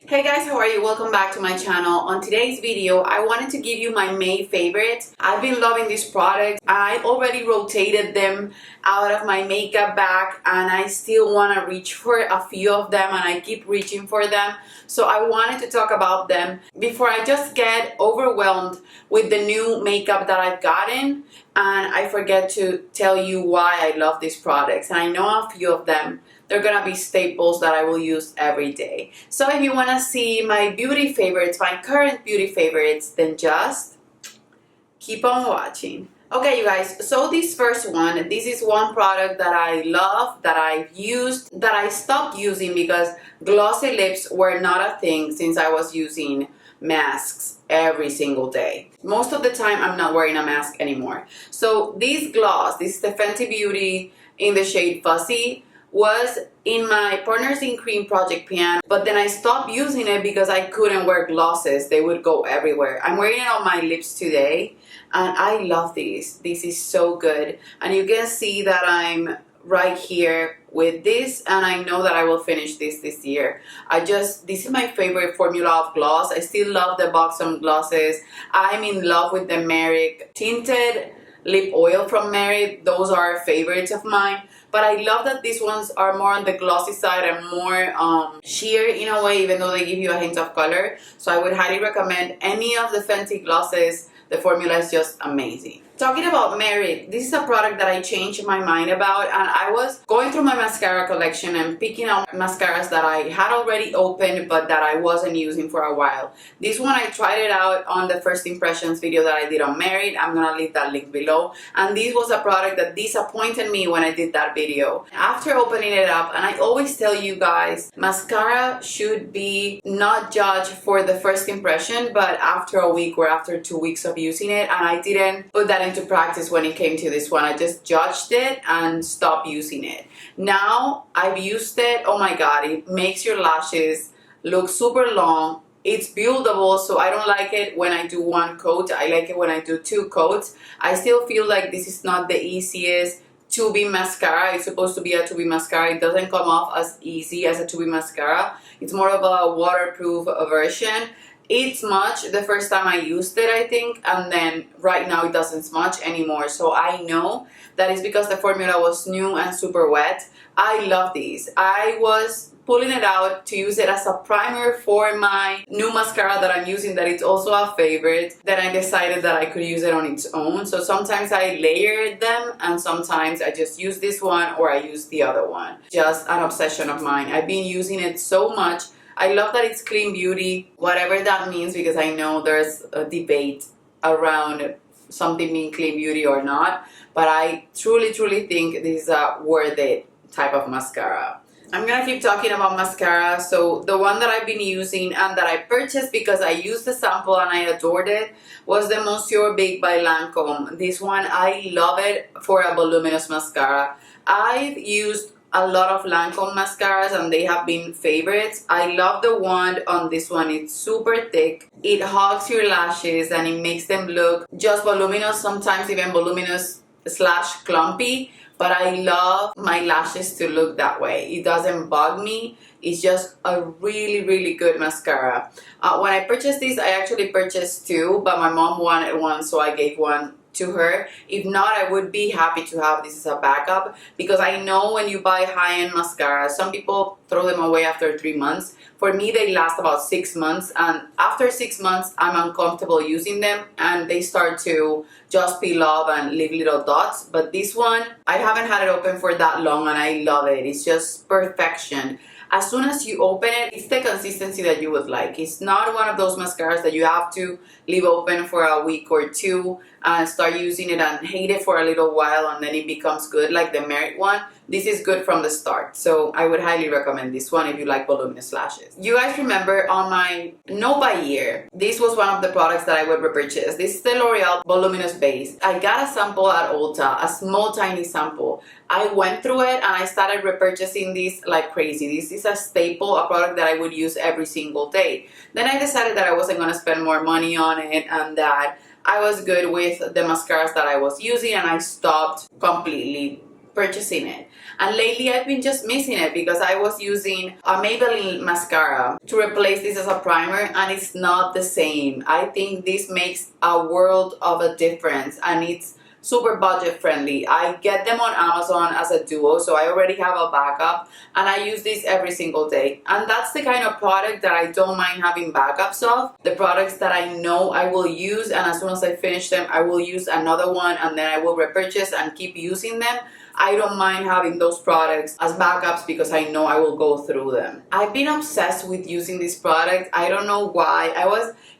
Hey guys, how are you? Welcome back to my channel. On today's video, I wanted to give you my May favorites. I've been loving these products. I already rotated them out of my makeup bag and I still want to reach for a few of them and I keep reaching for them. So I wanted to talk about them before I just get overwhelmed with the new makeup that I've gotten and I forget to tell you why I love these products. And I know a few of them. They're gonna be staples that I will use every day. So if you wanna see my beauty favorites, my current beauty favorites, then just keep on watching. Okay, you guys, so this first one, this is one product that I love, that I've used, that I stopped using because glossy lips were not a thing since I was using masks every single day. Most of the time, I'm not wearing a mask anymore. So this gloss, this is the Fenty Beauty in the shade Fuzzy, was in my Partners in Cream project pan, but then I stopped using it because I couldn't wear glosses. They would go everywhere. I'm wearing it on my lips today and I love this. This is so good. And you can see that I'm right here with this and I know that I will finish this year. This is my favorite formula of gloss. I still love the Buxom glosses. I'm in love with the Merrick tinted lip oil from Merrick. Those are favorites of mine. But I love that these ones are more on the glossy side and more sheer in a way, even though they give you a hint of color. So I would highly recommend any of the Fenty glosses. The formula is just amazing. Talking about Merit, this is a product that I changed my mind about, and I was going through my mascara collection and picking out mascaras that I had already opened but that I wasn't using for a while. This one I tried it out on the first impressions video that I did on Merit. I'm gonna leave that link below. And this was a product that disappointed me when I did that video. After opening it up, and I always tell you guys, mascara should be not judged for the first impression, but after a week or after 2 weeks of using it, and I didn't put that into practice when it came to this one. I just judged it and stopped using it. Now I've used it. Oh my god, it makes your lashes look super long. It's buildable, so I don't like it when I do one coat. I like it when I do 2 coats. I still feel like this is not the easiest 2B mascara. It's supposed to be a 2B mascara. It doesn't come off as easy as a 2B mascara. It's more of a waterproof version. It smudged the first time I used it, I think, and then right now it doesn't smudge anymore. So I know that is because the formula was new and super wet. I love these. I was pulling it out to use it as a primer for my new mascara that I'm using, that it's also a favorite. Then I decided that I could use it on its own. So sometimes I layer them and sometimes I just use this one or I use the other one. Just an obsession of mine. I've been using it so much. I love that it's clean beauty, whatever that means, because I know there's a debate around something being clean beauty or not, but I truly think this is a worth it type of mascara. I'm gonna keep talking about mascara. So the one that I've been using and that I purchased because I used the sample and I adored it was the Monsieur Big by Lancome. This one, I love it for a voluminous mascara. I've used a lot of Lancome mascaras and they have been favorites. I love the wand on this one. It's super thick. It hugs your lashes and it makes them look just voluminous, sometimes even voluminous / clumpy. But I love my lashes to look that way. It doesn't bug me. It's just a really good mascara. When I purchased this, I actually purchased 2, but my mom wanted one, so I gave one to her. If not, I would be happy to have this as a backup, because I know when you buy high-end mascara, some people throw them away after 3 months. For me, they last about 6 months, and after 6 months, I'm uncomfortable using them and they start to just peel off and leave little dots. But this one, I haven't had it open for that long and I love it. It's just perfection. As soon as you open it, it's the consistency that you would like. It's not one of those mascaras that you have to leave open for a week or 2 and start using it and hate it for a little while and then it becomes good, like the Merit one. This is good from the start. So I would highly recommend this one if you like voluminous lashes. You guys remember on my No Buy Year, this was one of the products that I would repurchase. This is the L'Oreal Voluminous Base. I got a sample at Ulta, a small tiny sample. I went through it and I started repurchasing this like crazy. This is a staple, a product that I would use every single day. Then I decided that I wasn't going to spend more money on it and that I was good with the mascaras that I was using and I stopped completely purchasing it. And lately I've been just missing it because I was using a Maybelline mascara to replace this as a primer, and it's not the same. I think this makes a world of a difference, and it's super budget friendly. I get them on Amazon as a duo, so I already have a backup, and I use this every single day. And that's the kind of product that I don't mind having backups of. The products that I know I will use, and as soon as I finish them, I will use another one, and then I will repurchase and keep using them. I don't mind having those products as backups because I know I will go through them. I've been obsessed with using this product. I don't know why.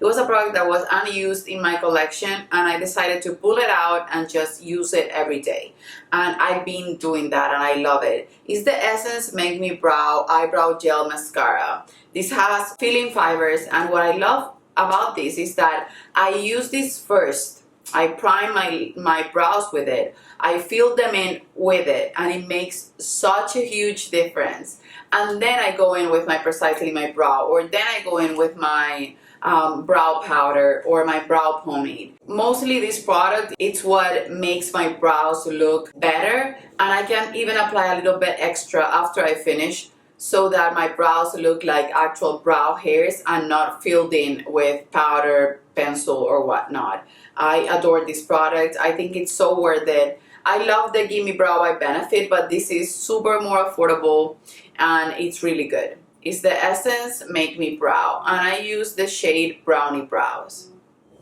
It was a product that was unused in my collection, and I decided to pull it out and just use it every day. And I've been doing that, and I love it. It's the Essence Make Me Brow Eyebrow Gel Mascara. This has filling fibers, and what I love about this is that I use this first. I prime my brows with it. I fill them in with it, and it makes such a huge difference. And then I go in with my Precisely My Brow, or then I go in with my brow powder or my brow pomade. Mostly this product, it's what makes my brows look better, and I can even apply a little bit extra after I finish so that my brows look like actual brow hairs and not filled in with powder, pencil, or whatnot. I adore this product. I think it's so worth it. I love the Gimme Brow by Benefit, but this is super more affordable, and it's really good. It's the Essence Make Me Brow, and I use the shade Brownie Brows.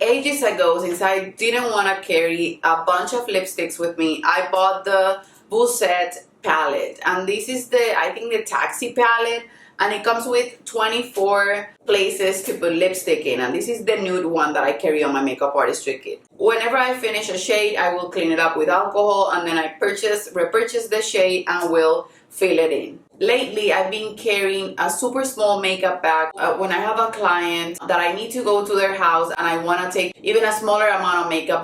Ages ago, since I didn't want to carry a bunch of lipsticks with me, I bought the Bousset palette, and this is I think the Taxi palette, and it comes with 24 places to put lipstick in, and this is the nude one that I carry on my makeup artistry kit. Whenever I finish a shade, I will clean it up with alcohol, and then I repurchase the shade and will fill it in. Lately, I've been carrying a super small makeup bag when I have a client that I need to go to their house and I want to take even a smaller amount of makeup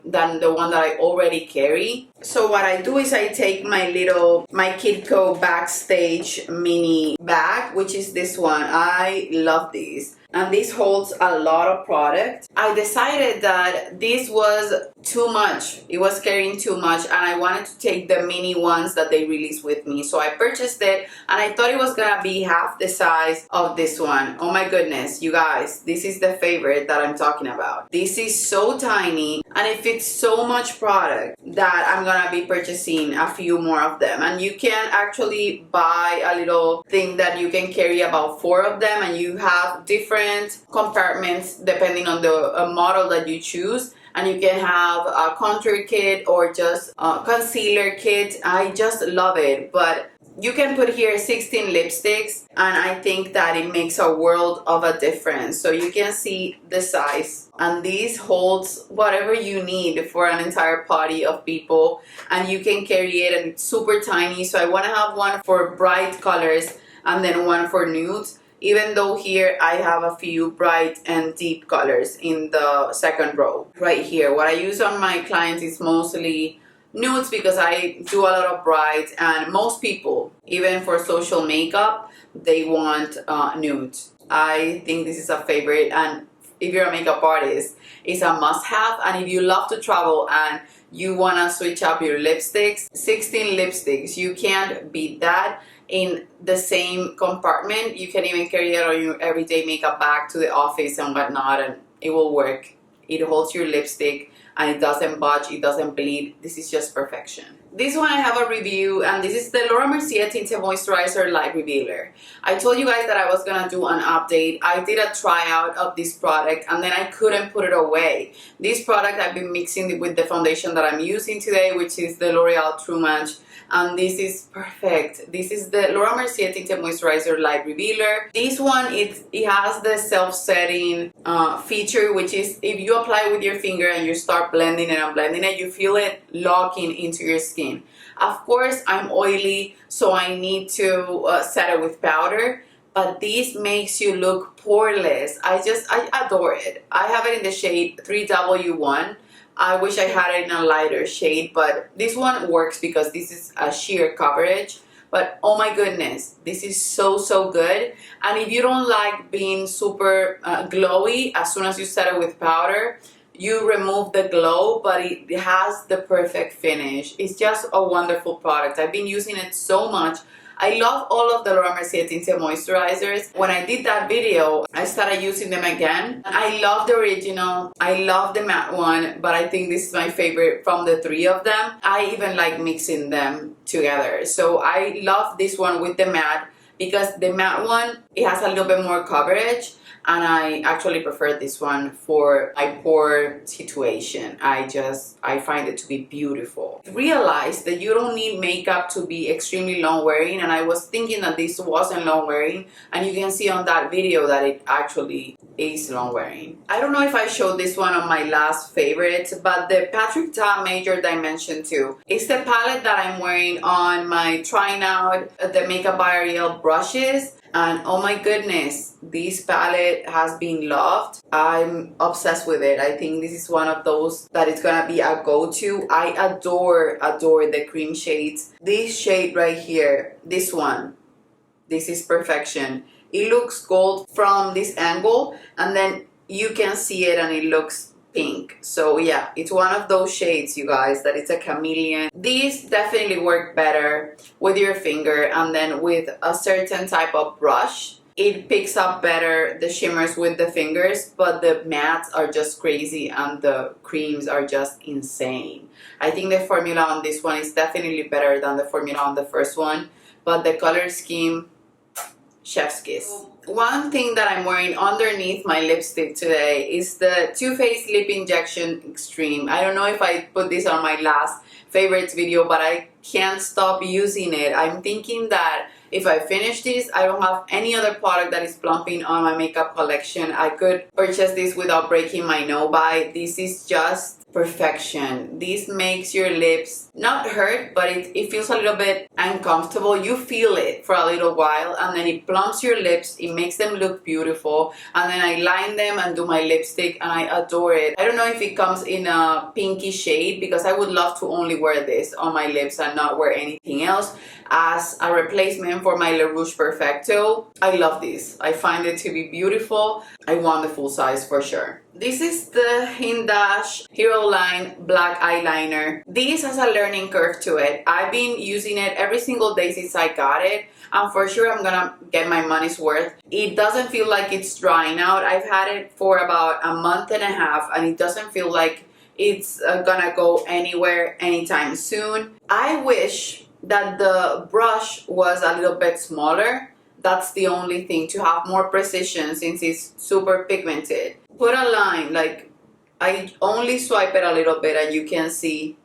than the one that I already carry. So what I do is I take my Kidco Backstage mini bag, which is this one. I love these. And this holds a lot of product. I decided that this was too much. It was carrying too much, and I wanted to take the mini ones that they released with me. So I purchased it, and I thought it was gonna be half the size of this one. Oh my goodness, you guys, this is the favorite that I'm talking about. This is so tiny, and it fits so much product that I'm gonna be purchasing a few more of them. And you can actually buy a little thing that you can carry about 4 of them, and you have different compartments depending on the model that you choose. And you can have a contour kit or just a concealer kit. I just love it. But you can put here 16 lipsticks, and I think that it makes a world of a difference. So you can see the size, and this holds whatever you need for an entire party of people, and you can carry it, and it's super tiny. So I want to have one for bright colors and then one for nudes, even though here I have a few bright and deep colors in the second row. Right here, what I use on my clients is mostly nudes because I do a lot of bright, and most people, even for social makeup, they want nudes. I think this is a favorite, and if you're a makeup artist, it's a must-have. And if you love to travel and you want to switch up your lipsticks, 16 lipsticks, you can't beat that. In the same compartment, you can even carry it on your everyday makeup bag to the office and whatnot, and it will work. It holds your lipstick, and it doesn't budge, it doesn't bleed. This is just perfection. This one I have a review, and this is the Laura Mercier Tinted Moisturizer Light Revealer. I told you guys that I was gonna do an update. I did a tryout of this product, and then I couldn't put it away. This product I've been mixing with the foundation that I'm using today, which is the L'Oreal True Match, and this is perfect. This is the Laura Mercier Tinted Moisturizer Light Revealer. This one, it has the self-setting feature, which is if you apply with your finger and you start blending it and blending it, you feel it locking into your skin. Of course, I'm oily, so I need to set it with powder, but this makes you look poreless. I adore it. I have it in the shade 3W1. I wish I had it in a lighter shade, but this one works because this is a sheer coverage. But oh my goodness, this is so good. And if you don't like being super glowy as soon as you set it with powder, you remove the glow, but it has the perfect finish. It's just a wonderful product. I've been using it so much. I love all of the Laura Mercier tinted moisturizers. When I did that video, I started using them again. I love the original. I love the matte one, but I think this is my favorite from the three of them. I even like mixing them together. So I love this one with the matte because the matte one, it has a little bit more coverage. And I actually prefer this one for my pore situation. I find it to be beautiful. Realize that you don't need makeup to be extremely long wearing, and I was thinking that this wasn't long wearing, and you can see on that video that it actually is long wearing. I don't know if I showed this one on my last favorites, but the Patrick Ta Major Dimension 2 is the palette that I'm wearing on my trying out the Makeup by Ariel brushes. And oh my goodness, this palette has been loved. I'm obsessed with it. I think this is one of those that it's gonna be a go-to. I adore the cream shades. This shade right here, this one, this is perfection. It looks gold from this angle, and then you can see it and it looks pink. So yeah, it's one of those shades, you guys, that it's a chameleon. These definitely work better with your finger, and then with a certain type of brush it picks up better the shimmers with the fingers, but the mattes are just crazy and the creams are just insane. I think the formula on this one is definitely better than the formula on the first one, but the color scheme, chef's kiss. One thing that I'm wearing underneath my lipstick today is the Too Faced Lip Injection Extreme. I don't know if I put this on my last favorites video, but I can't stop using it. I'm thinking that if I finish this, I don't have any other product that is plumping on my makeup collection. I could purchase this without breaking my no-buy. This is just perfection. This makes your lips not hurt, but it feels a little bit uncomfortable. You feel it for a little while, and then it plumps your lips. It makes them look beautiful, and then I line them and do my lipstick, and I adore it. I don't know if it comes in a pinky shade, because I would love to only wear this on my lips and not wear anything else as a replacement for my La Rouge Perfecto. I love this. I find it to be beautiful. I want the full size for sure. This is the Hindash Hero Line Black Eyeliner. This has a learning curve to it. I've been using it every single day since I got it, and for sure I'm gonna get my money's worth. It doesn't feel like it's drying out. I've had it for about a month and a half, and it doesn't feel like it's gonna go anywhere anytime soon. I wish that the brush was a little bit smaller. That's the only thing, to have more precision since it's super pigmented. Put a line, like I only swipe it a little bit and you can see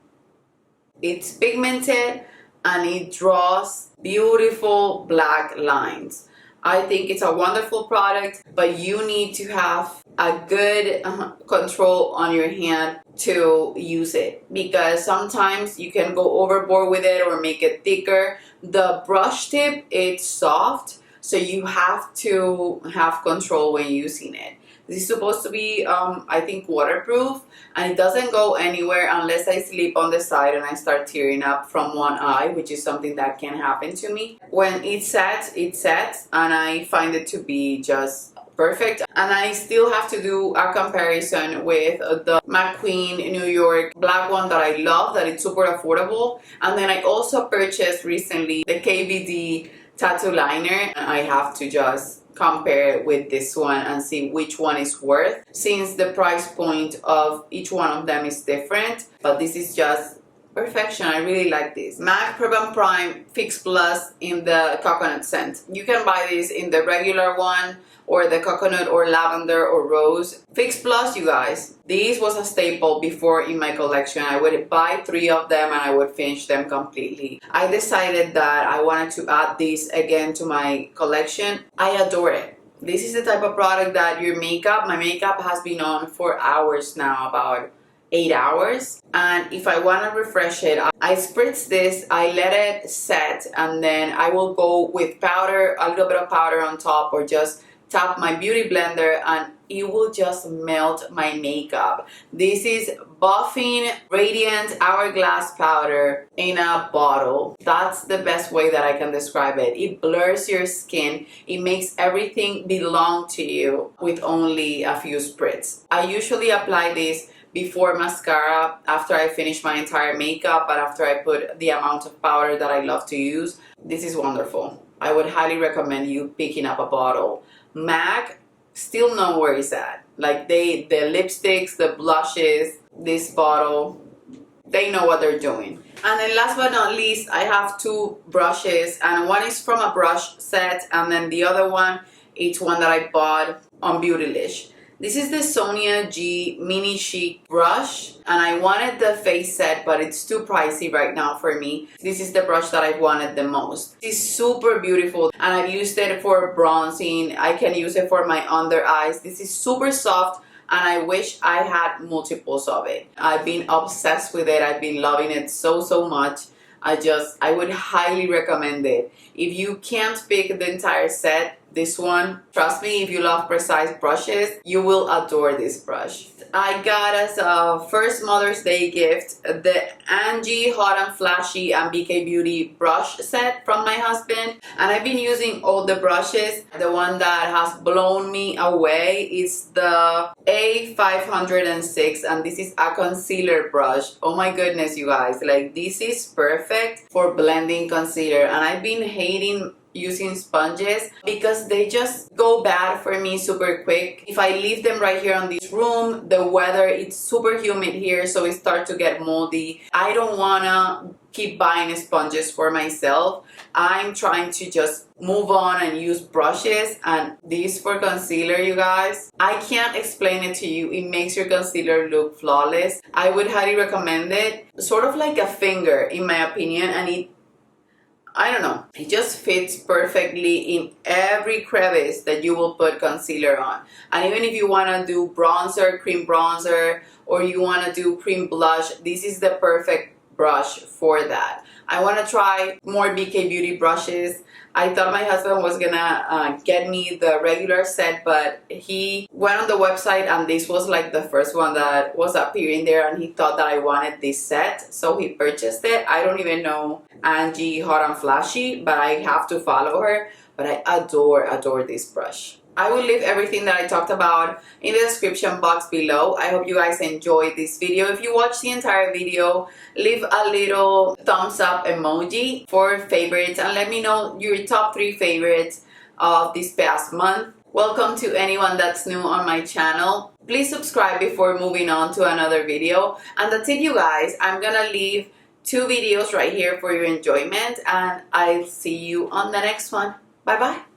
it's pigmented and it draws beautiful black lines. I think it's a wonderful product, but you need to have a good control on your hand to use it, because sometimes you can go overboard with it or make it thicker. The brush tip, it's soft, so you have to have control when using it. This is supposed to be, I think, waterproof, and it doesn't go anywhere unless I sleep on the side and I start tearing up from one eye, which is something that can happen to me. When it sets, and I find it to be just perfect. And I still have to do a comparison with the McQueen New York black one that I love, that it's super affordable. And then I also purchased recently the KVD tattoo liner, and I have to just compare it with this one and see which one is worth, since the price point of each one of them is different. But this is just perfection. I really like this. MAC Prep and Prime Fix Plus in the coconut scent. You can buy this in the regular one or the coconut or lavender or rose. Fix Plus, you guys, this was a staple before in my collection. I would buy 3 of them and I would finish them completely. I decided that I wanted to add this again to my collection. I adore it. This is the type of product that my makeup has been on for hours now, about 8 hours, and if I want to refresh it, I spritz this, I let it set, and then I will go with powder, a little bit of powder on top, or just tap my beauty blender and it will just melt my makeup. This is Buffing Radiant Hourglass Powder in a bottle. That's the best way that I can describe it. It blurs your skin. It makes everything belong to you with only a few spritz. I usually apply this before mascara, after I finish my entire makeup, but after I put the amount of powder that I love to use. This is wonderful. I would highly recommend you picking up a bottle. MAC, still know where it's at. Like the lipsticks, the blushes, this bottle, they know what they're doing. And then last but not least, I have two brushes, and one is from a brush set, and then the other one, it's one that I bought on Beautylish. This is the Sonia G Mini Chic brush, and I wanted the face set, but it's too pricey right now for me. This is the brush that I wanted the most. It's super beautiful, and I've used it for bronzing. I can use it for my under eyes. This is super soft, and I wish I had multiples of it. I've been obsessed with it. I've been loving it so much. I would highly recommend it. If you can't pick the entire set, this one, trust me, if you love precise brushes, you will adore this brush. I got as a first Mother's Day gift the Angie Hot and Flashy and BK Beauty brush set from my husband. And I've been using all the brushes. The one that has blown me away is the A506, and this is a concealer brush. Oh my goodness, you guys, like this is perfect for blending concealer. And I've been hating using sponges because they just go bad for me super quick. If I leave them right here on this room, the weather, it's super humid here, so it starts to get moldy. I don't wanna keep buying sponges for myself. I'm trying to just move on and use brushes, and this for concealer, you guys. I can't explain it to you. It makes your concealer look flawless. I would highly recommend it. Sort of like a finger in my opinion, and I don't know, it just fits perfectly in every crevice that you will put concealer on. And even if you want to do bronzer, cream bronzer, or you want to do cream blush, this is the perfect brush for that. I want to try more BK Beauty brushes. I thought my husband was gonna get me the regular set, but he went on the website and this was like the first one that was appearing there, and he thought that I wanted this set, so he purchased it. I don't even know Angie Hot and Flashy, but I have to follow her. But I adore this brush. I will leave everything that I talked about in the description box below. I hope you guys enjoyed this video. If you watched the entire video, leave a little thumbs up emoji for favorites and let me know your top 3 favorites of this past month. Welcome to anyone that's new on my channel. Please subscribe before moving on to another video. And that's it, you guys. I'm gonna leave 2 videos right here for your enjoyment, and I'll see you on the next one. Bye bye.